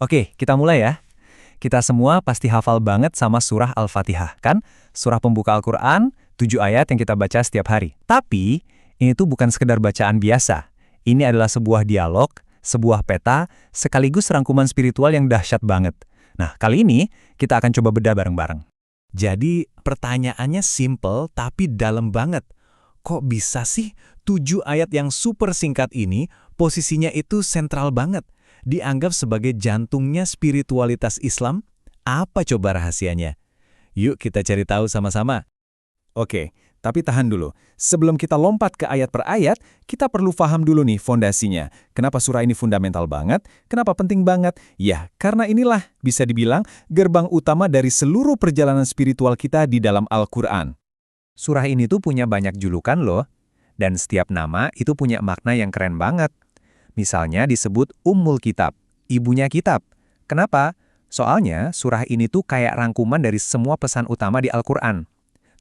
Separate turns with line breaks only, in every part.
Oke, kita mulai ya. Kita semua pasti hafal banget sama surah Al-Fatihah, kan? Surah pembuka Al-Quran, 7 ayat yang kita baca setiap hari. Tapi, ini tuh bukan sekedar bacaan biasa. Ini adalah sebuah dialog, sebuah peta, sekaligus rangkuman spiritual yang dahsyat banget. Nah, kali ini kita akan coba bedah bareng-bareng.
Jadi pertanyaannya simple tapi dalam banget. Kok bisa sih 7 ayat yang super singkat ini posisinya itu sentral banget? Dianggap sebagai jantungnya spiritualitas Islam? Apa coba rahasianya? Yuk kita cari tahu sama-sama. Oke, tapi tahan dulu. Sebelum kita lompat ke ayat per ayat, kita perlu paham dulu nih fondasinya. Kenapa surah ini fundamental banget? Kenapa penting banget? Ya, karena inilah bisa dibilang gerbang utama dari seluruh perjalanan spiritual kita di dalam Al-Quran.
Surah ini tuh punya banyak julukan loh. Dan setiap nama itu punya makna yang keren banget. Misalnya disebut Ummul Kitab, ibunya kitab. Kenapa? Soalnya surah ini tuh kayak rangkuman dari semua pesan utama di Al-Quran.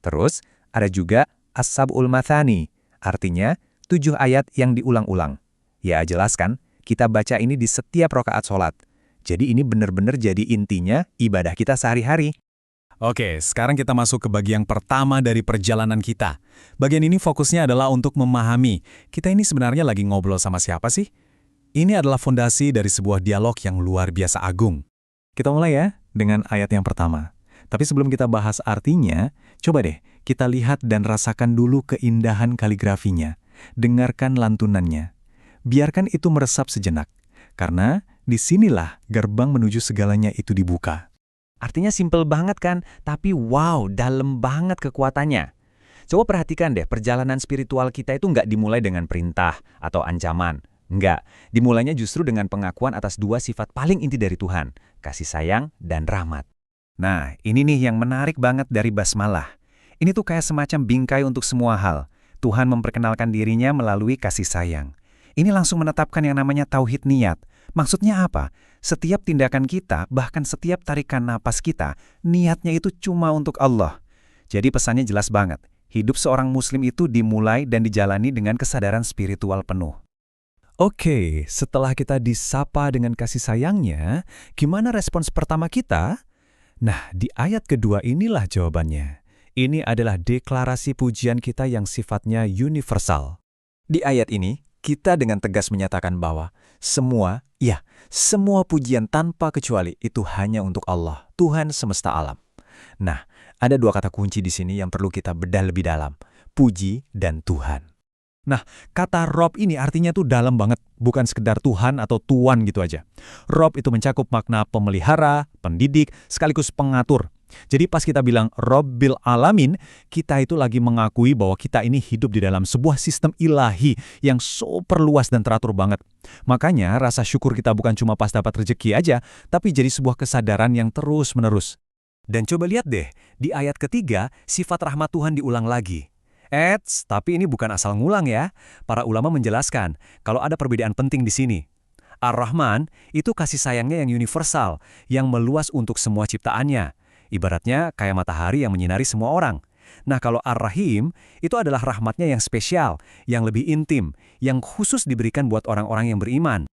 Terus, ada juga As-Sab'ul Mathani, artinya 7 ayat yang diulang-ulang. Ya jelas kan, kita baca ini di setiap rakaat sholat. Jadi ini benar-benar jadi intinya ibadah kita sehari-hari.
Oke, sekarang kita masuk ke bagian pertama dari perjalanan kita. Bagian ini fokusnya adalah untuk memahami, kita ini sebenarnya lagi ngobrol sama siapa sih? Ini adalah fondasi dari sebuah dialog yang luar biasa agung.
Kita mulai ya dengan ayat yang pertama. Tapi sebelum kita bahas artinya, coba deh kita lihat dan rasakan dulu keindahan kaligrafinya. Dengarkan lantunannya. Biarkan itu meresap sejenak. Karena disinilah gerbang menuju segalanya itu dibuka. Artinya simpel banget kan, tapi wow, dalam banget kekuatannya. Coba perhatikan deh, perjalanan spiritual kita itu nggak dimulai dengan perintah atau ancaman. Nggak, dimulainya justru dengan pengakuan atas 2 sifat paling inti dari Tuhan, kasih sayang dan rahmat. Nah, ini nih yang menarik banget dari basmalah. Ini tuh kayak semacam bingkai untuk semua hal. Tuhan memperkenalkan dirinya melalui kasih sayang. Ini langsung menetapkan yang namanya tauhid niat. Maksudnya apa? Setiap tindakan kita, bahkan setiap tarikan napas kita, niatnya itu cuma untuk Allah. Jadi pesannya jelas banget. Hidup seorang muslim itu dimulai dan dijalani dengan kesadaran spiritual penuh. Oke, setelah kita disapa dengan kasih sayangnya, gimana respons pertama kita? Nah, di ayat kedua inilah jawabannya. Ini adalah deklarasi pujian kita yang sifatnya universal. Di ayat ini, kita dengan tegas menyatakan bahwa semua pujian tanpa kecuali itu hanya untuk Allah, Tuhan semesta alam. Nah, ada 2 kata kunci di sini yang perlu kita bedah lebih dalam, puji dan Tuhan. Nah, kata Rob ini artinya tuh dalam banget, bukan sekedar Tuhan atau Tuan gitu aja. Rob itu mencakup makna pemelihara, pendidik, sekaligus pengatur. Jadi pas kita bilang Robbil Alamin, kita itu lagi mengakui bahwa kita ini hidup di dalam sebuah sistem ilahi yang super luas dan teratur banget. Makanya rasa syukur kita bukan cuma pas dapat rezeki aja, tapi jadi sebuah kesadaran yang terus-menerus. Dan coba lihat deh, di ayat ketiga, sifat rahmat Tuhan diulang lagi. Tapi ini bukan asal ngulang ya. Para ulama menjelaskan kalau ada perbedaan penting di sini. Ar-Rahman itu kasih sayangnya yang universal, yang meluas untuk semua ciptaannya. Ibaratnya kayak matahari yang menyinari semua orang. Nah kalau Ar-Rahim itu adalah rahmatnya yang spesial, yang lebih intim, yang khusus diberikan buat orang-orang yang beriman.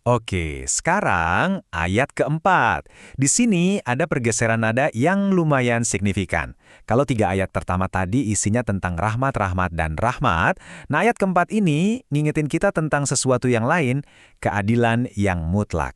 Oke, sekarang ayat keempat. Di sini ada pergeseran nada yang lumayan signifikan. Kalau 3 ayat pertama tadi isinya tentang rahmat, rahmat, dan rahmat, nah ayat keempat ini ngingetin kita tentang sesuatu yang lain, keadilan yang mutlak.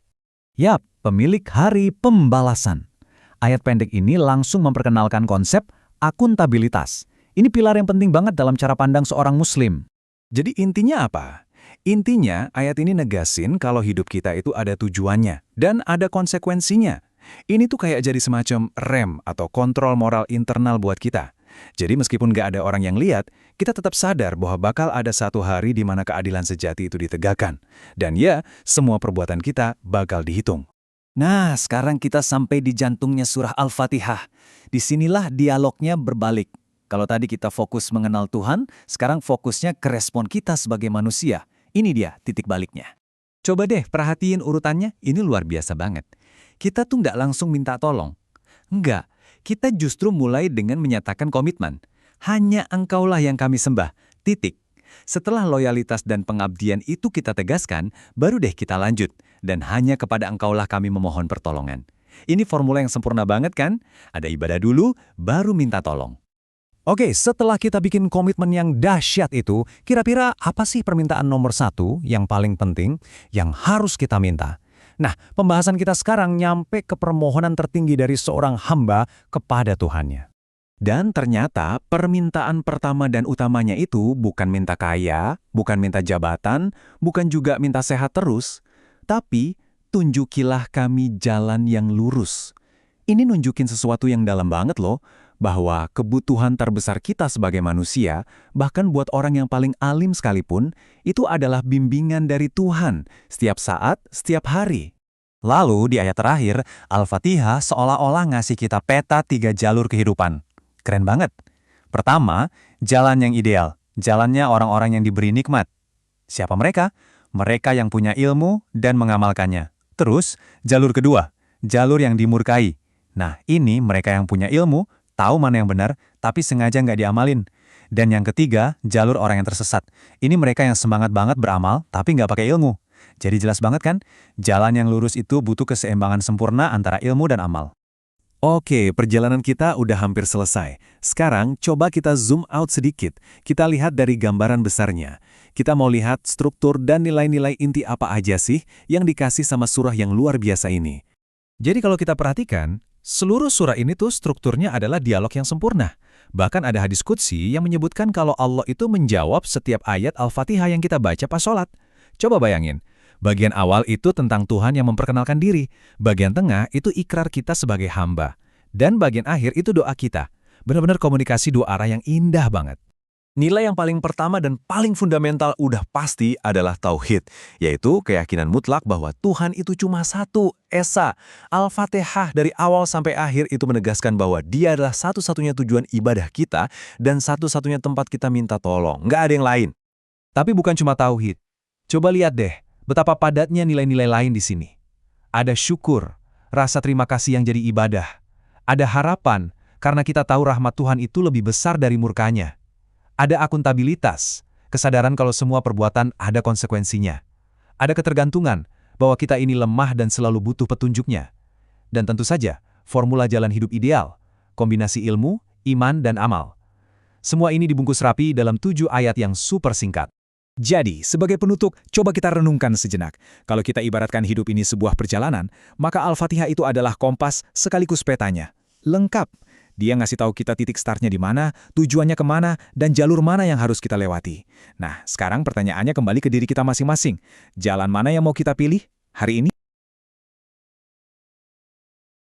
Yap, pemilik hari pembalasan. Ayat pendek ini langsung memperkenalkan konsep akuntabilitas. Ini pilar yang penting banget dalam cara pandang seorang muslim. Jadi intinya apa? Intinya, ayat ini negasin kalau hidup kita itu ada tujuannya dan ada konsekuensinya. Ini tuh kayak jadi semacam rem atau kontrol moral internal buat kita. Jadi meskipun nggak ada orang yang lihat, kita tetap sadar bahwa bakal ada satu hari di mana keadilan sejati itu ditegakkan. Dan ya, semua perbuatan kita bakal dihitung. Nah, sekarang kita sampai di jantungnya surah Al-Fatihah. Disinilah dialognya berbalik. Kalau tadi kita fokus mengenal Tuhan, sekarang fokusnya ke respon kita sebagai manusia. Ini dia titik baliknya. Coba deh perhatiin urutannya, ini luar biasa banget. Kita tuh nggak langsung minta tolong. Enggak, kita justru mulai dengan menyatakan komitmen. Hanya Engkaulah yang kami sembah, titik. Setelah loyalitas dan pengabdian itu kita tegaskan, baru deh kita lanjut. Dan hanya kepada Engkaulah kami memohon pertolongan. Ini formula yang sempurna banget kan? Ada ibadah dulu, baru minta tolong.
Oke, setelah kita bikin komitmen yang dahsyat itu, kira-kira apa sih permintaan nomor 1 yang paling penting yang harus kita minta? Nah, pembahasan kita sekarang nyampe ke permohonan tertinggi dari seorang hamba kepada Tuhannya.
Dan ternyata permintaan pertama dan utamanya itu bukan minta kaya, bukan minta jabatan, bukan juga minta sehat terus, tapi tunjukilah kami jalan yang lurus. Ini nunjukin sesuatu yang dalam banget loh, bahwa kebutuhan terbesar kita sebagai manusia, bahkan buat orang yang paling alim sekalipun, itu adalah bimbingan dari Tuhan, setiap saat, setiap hari. Lalu di ayat terakhir, Al-Fatihah seolah-olah ngasih kita peta 3 jalur kehidupan. Keren banget. Pertama, jalan yang ideal, jalannya orang-orang yang diberi nikmat. Siapa mereka? Mereka yang punya ilmu dan mengamalkannya. Terus, jalur kedua, jalur yang dimurkai. Nah, ini mereka yang punya ilmu, tahu mana yang benar, tapi sengaja nggak diamalin. Dan yang ketiga, jalur orang yang tersesat. Ini mereka yang semangat banget beramal, tapi nggak pakai ilmu. Jadi jelas banget kan? Jalan yang lurus itu butuh keseimbangan sempurna antara ilmu dan amal. Oke, perjalanan kita udah hampir selesai. Sekarang, coba kita zoom out sedikit. Kita lihat dari gambaran besarnya. Kita mau lihat struktur dan nilai-nilai inti apa aja sih yang dikasih sama surah yang luar biasa ini. Jadi kalau kita perhatikan, seluruh surah ini tuh strukturnya adalah dialog yang sempurna. Bahkan ada hadis qudsi yang menyebutkan kalau Allah itu menjawab setiap ayat Al-Fatihah yang kita baca pas sholat. Coba bayangin, bagian awal itu tentang Tuhan yang memperkenalkan diri, bagian tengah itu ikrar kita sebagai hamba, dan bagian akhir itu doa kita. Benar-benar komunikasi dua arah yang indah banget. Nilai yang paling pertama dan paling fundamental udah pasti adalah tauhid, yaitu keyakinan mutlak bahwa Tuhan itu cuma satu, Esa. Al-Fatihah dari awal sampai akhir itu menegaskan bahwa Dia adalah satu-satunya tujuan ibadah kita dan satu-satunya tempat kita minta tolong, nggak ada yang lain. Tapi bukan cuma tauhid. Coba lihat deh, betapa padatnya nilai-nilai lain di sini. Ada syukur, rasa terima kasih yang jadi ibadah. Ada harapan, karena kita tahu rahmat Tuhan itu lebih besar dari murkanya. Ada akuntabilitas, kesadaran kalau semua perbuatan ada konsekuensinya. Ada ketergantungan, bahwa kita ini lemah dan selalu butuh petunjuknya. Dan tentu saja, formula jalan hidup ideal, kombinasi ilmu, iman, dan amal. Semua ini dibungkus rapi dalam 7 ayat yang super singkat. Jadi, sebagai penutup, coba kita renungkan sejenak. Kalau kita ibaratkan hidup ini sebuah perjalanan, maka Al-Fatihah itu adalah kompas sekaligus petanya. Lengkap. Dia ngasih tahu kita titik startnya di mana, tujuannya kemana, dan jalur mana yang harus kita lewati. Nah, sekarang pertanyaannya kembali ke diri kita masing-masing. Jalan mana yang mau kita pilih hari ini?